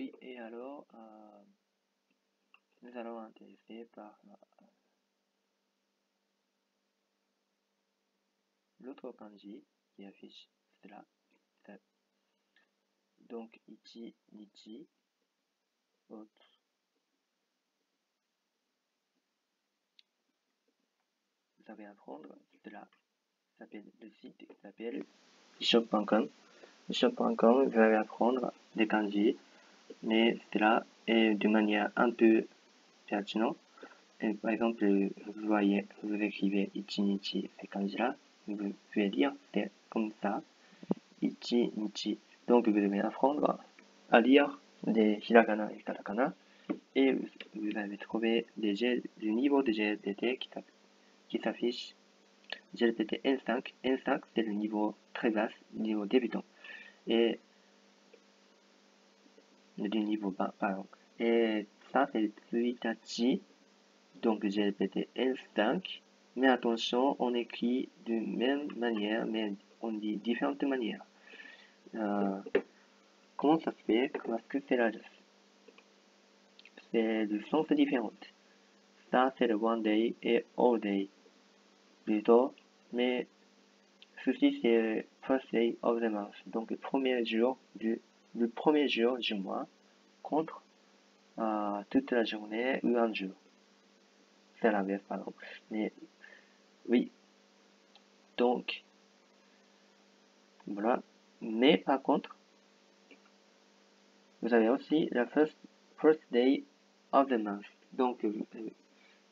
Oui, et alors, nous allons intéresser par l'autre kanji qui affiche cela. Donc, ichi, nichi, autre. Vous savez apprendre cela. Le site s'appelle bishop.com. Bishop.com, vous allez apprendre des kanji, mais cela est de manière un peu pertinente. Et par exemple, vous voyez, vous écrivez ichi, nichi, ces kanji-là, vous pouvez lire, c'est comme ça, ichi, nichi. Donc, vous devez apprendre à lire des hiragana et katakana, et vous allez trouver du niveau de GLPT qui s'affiche. GLPT N5. N5, c'est le niveau très bas, niveau débutant. Et du niveau bas, pardon. Et ça, c'est le Tsuitachi. Donc, GLPT N5. Mais attention, on écrit de même manière, mais on dit différentes manières. Comment ça se fait? Parce que c'est le sens différent. Ça, c'est le one day et all day. Plutôt, mais ceci, c'est first day of the month. Donc, le premier jour du mois contre toute la journée ou un jour. C'est l'inverse, pardon. Mais, oui. Donc, voilà. Mais par contre, vous avez aussi la first day of the month. Donc,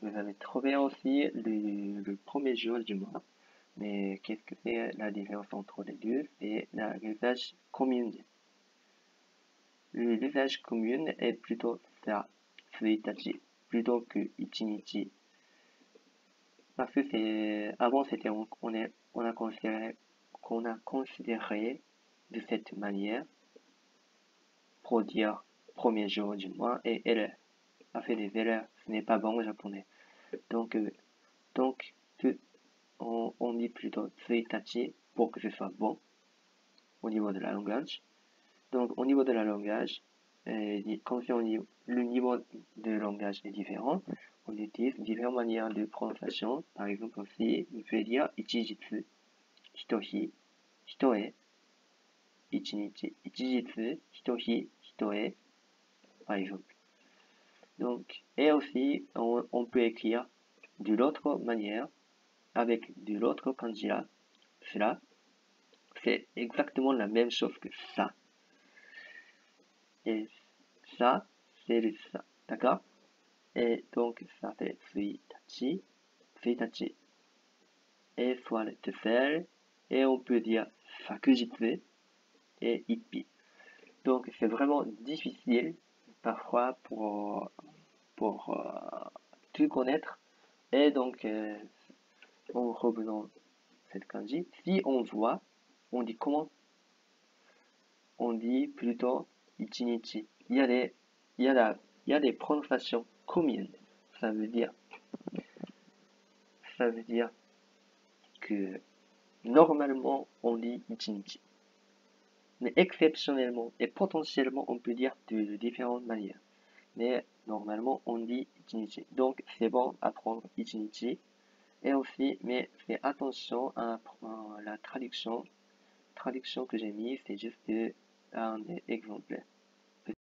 vous avez trouvé aussi le premier jour du mois. Mais qu'est-ce que c'est la différence entre les deux? C'est l'usage commun. L'usage commun est plutôt ça, Tsuitachi, plutôt que Ichinichi. Parce que avant c'était, on a considéré de cette manière pour dire premier jour du mois et erreur. A fait des erreurs, ce n'est pas bon en japonais. Donc, on dit plutôt Tsuitachi pour que ce soit bon au niveau de la langage. Donc, au niveau de la langage, comme si le niveau de langage est différent, on utilise différentes manières de prononciation. Par exemple, aussi, vous pouvez dire ichijitsu, hitohi, hitoe, ichinichi, ichijitsu, hitohi, hitoe, par exemple. Donc, et aussi, on peut écrire de l'autre manière, avec de l'autre kanji là. Cela, c'est exactement la même chose que ça. Et ça, c'est le ça. D'accord? Et donc, ça fait Tsuitachi, Tsuitachi. Et soit le tefel, et on peut dire Sakujitsu et Ippi. Donc, c'est vraiment difficile, parfois, pour tout connaître. Et donc, en revenant cette kanji, si on voit, on dit comment? On dit plutôt Ichinichi. Il y a des prononciations communes. Ça veut dire que normalement on dit Ichinichi. Mais exceptionnellement et potentiellement on peut dire de différentes manières. Mais normalement on dit Ichinichi. Donc c'est bon à prendre Ichinichi. Et aussi, mais fais attention à la traduction. Traduction que j'ai mise, c'est juste un exemple.